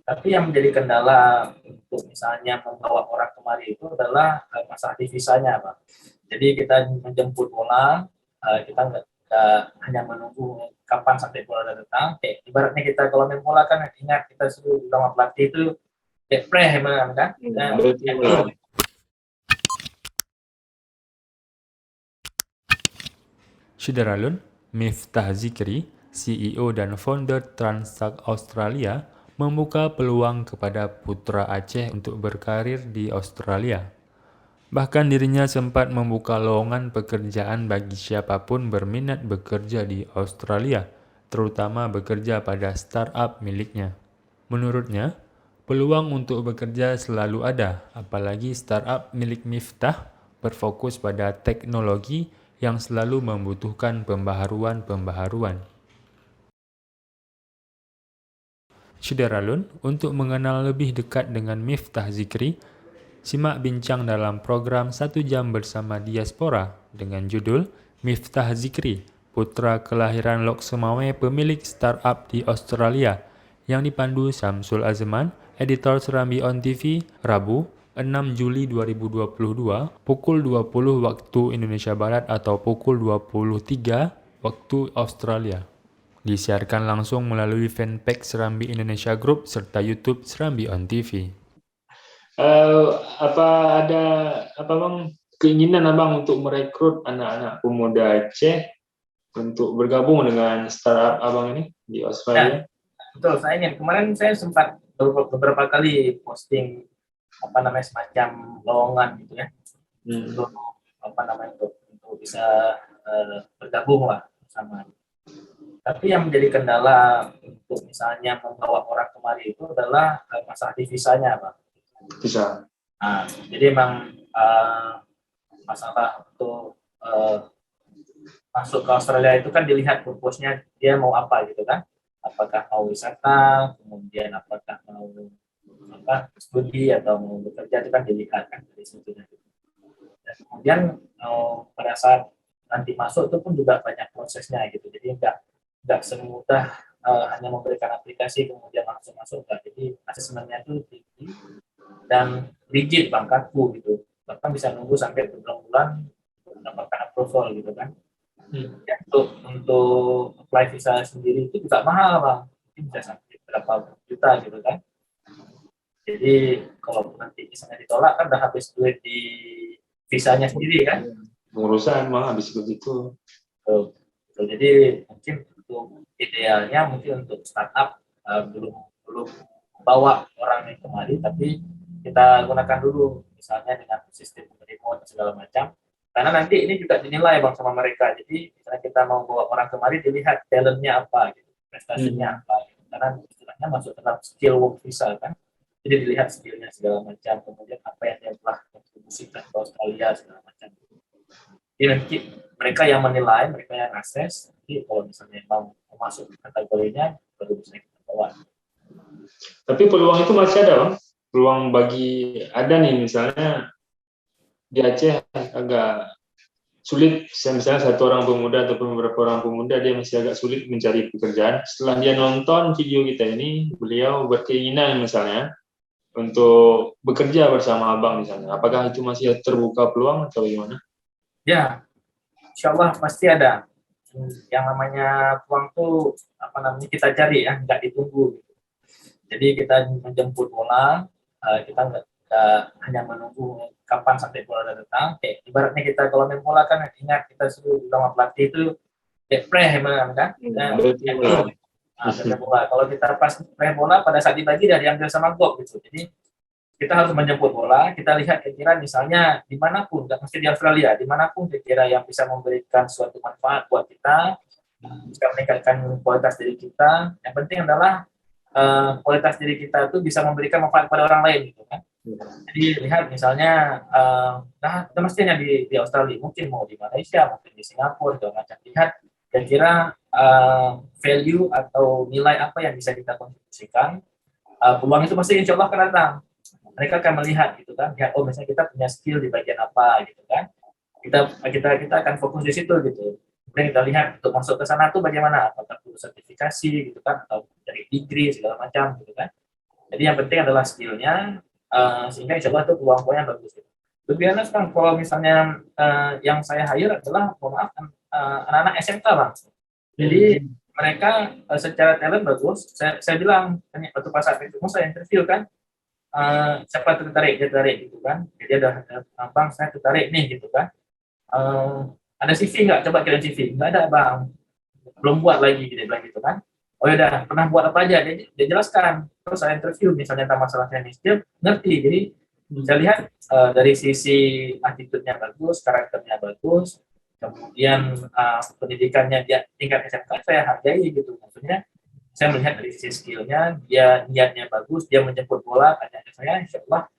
Tapi yang menjadi kendala untuk misalnya membawa orang kemari itu adalah masalah divisanya, Pak. Jadi kita menjemput bola, kita nggak hanya menunggu kapan sampai bola datang. Kayak ibaratnya kita kalau main bola kan ingat kita suruh sama pelatih itu kayak kan? Nah, Betul. Syederalun, Miftah Zikri, CEO dan founder Transact Australia, membuka peluang kepada putra Aceh untuk berkarir di Australia. Bahkan dirinya sempat membuka lowongan pekerjaan bagi siapapun berminat bekerja di Australia, terutama bekerja pada startup miliknya. Menurutnya, peluang untuk bekerja selalu ada, apalagi startup milik Miftah berfokus pada teknologi yang selalu membutuhkan pembaharuan-pembaharuan. Syederalun, untuk mengenal lebih dekat dengan Miftah Zikri, simak bincang dalam program 1 jam bersama Diaspora dengan judul Miftah Zikri, putra kelahiran Lok Semawe pemilik startup di Australia, yang dipandu Samsul Azman, editor Serambi On TV, Rabu, 6 Juli 2022, pukul 20 waktu Indonesia Barat atau pukul 23 waktu Australia. Disiarkan langsung melalui fanpage Serambi Indonesia Group serta YouTube Serambi On TV. Apa ada bang keinginan abang untuk merekrut anak-anak pemuda Aceh untuk bergabung dengan startup abang ini di Australia? Ya, betul. Saya ingin kemarin saya sempat beberapa kali posting semacam lowongan gitu ya untuk untuk bisa bergabung lah sama. Tapi yang menjadi kendala untuk misalnya membawa orang kemari itu adalah masalah divisanya, Pak. Bisa. Nah, jadi memang masalah untuk masuk ke Australia itu kan dilihat purpose-nya dia mau apa gitu kan. Apakah mau wisata, kemudian apakah mau studi atau mau bekerja itu kan dilihat kan dari situnya. Dan kemudian pada saat nanti masuk itu pun juga banyak prosesnya gitu. Jadi nggak semudah hanya memberikan aplikasi kemudian langsung masuk enggak. Jadi asesmennya itu tinggi dan rigid, Bang, kaku gitu. Bahkan bisa nunggu sampai berbulan-bulan mendapatkan approval gitu kan. Ya, untuk apply visa sendiri itu juga mahal, Bang. Mungkin bisa sampai berapa juta gitu kan. Jadi kalau nanti misalnya ditolak kan udah habis duit di visanya sendiri kan. Pengurusan mah habis begitu. Jadi mungkin untuk idealnya mungkin untuk startup belum bawa orang yang kemari, tapi kita gunakan dulu misalnya dengan sistem remote segala macam. Karena nanti ini juga dinilai, Bang, sama mereka. Jadi misalnya kita mau bawa orang kemari dilihat talentnya apa, gitu, prestasinya apa. Gitu. Karena istilahnya masuk dalam skill work visa kan. Jadi dilihat skillnya segala macam, kemudian apa yang dia telah kontribusikan ke Australia segala macam. Jadi nanti mereka yang menilai, mereka yang akses. Jadi kalau misalnya mau masuk kategorinya, baru bisa kita bawa. Tapi peluang itu masih ada, Bang. Peluang bagi ada nih misalnya di Aceh agak sulit, misalnya satu orang pemuda atau beberapa orang pemuda dia masih agak sulit mencari pekerjaan. Setelah dia nonton video kita ini, beliau berkeinginan misalnya untuk bekerja bersama abang misalnya. Apakah itu masih terbuka peluang atau gimana? Ya, insya Allah pasti ada. Yang namanya peluang tuh kita cari ya, nggak ditunggu. Jadi kita menjemput bola, kita nggak hanya menunggu kapan sampai bola datang. Kayak ibaratnya kita kalau main bola kan ingat kita suruh sama pelatih itu kayak kan? Bola. Kalau kita pas bola pada saat dibagi dari diambil sama gol gitu. Jadi kita harus menjemput bola, kita lihat kira-kira misalnya dimanapun, nggak mesti di Australia, dimanapun kira-kira yang bisa memberikan suatu manfaat buat kita, bisa meningkatkan kualitas diri kita. Yang penting adalah kualitas diri kita itu bisa memberikan manfaat pada orang lain gitu kan. Jadi lihat misalnya kita mestinya di Australia, mungkin mau di Malaysia, mungkin di Singapura, segala macam. Lihat kira-kira value atau nilai apa yang bisa kita kontribusikan. Peluang itu pasti insya Allah akan datang. Mereka akan melihat gitu kan, lihat misalnya kita punya skill di bagian apa gitu kan. Kita akan fokus di situ gitu. Kemudian kita lihat untuk masuk ke sana tuh bagaimana, apakah perlu sertifikasi gitu kan, atau dari degree segala macam gitu kan. Jadi yang penting adalah skillnya, sehingga insya Allah itu peluang-peluangnya bagus. Lebih enak kan kalau misalnya yang saya hire adalah, mohon maaf, anak-anak SMK bang. Jadi mereka secara talent bagus. Saya bilang waktu pas saat itu saya interview kan, siapa tertarik gitu kan. Jadi ada bang saya tertarik nih gitu kan. Ada CV nggak? Coba kirim CV. Nggak ada bang. Belum buat lagi dia bilang gitu kan. Oh ya udah, pernah buat apa aja? Dia jelaskan. Terus saya interview misalnya tentang masalah teknis, dia ngerti. Jadi saya lihat dari sisi attitude-nya bagus, karakternya bagus, kemudian pendidikannya dia tingkat SMK saya hargai gitu. Maksudnya saya melihat dari sisi skillnya, dia niatnya bagus, dia menjemput bola, tanya saya, insya Allah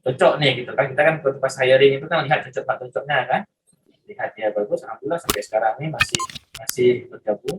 cocok nih gitu kan. Kita kan pas hiring itu kan lihat cocoknya kan, lihat dia bagus, alhamdulillah sampai sekarang ini masih bergabung.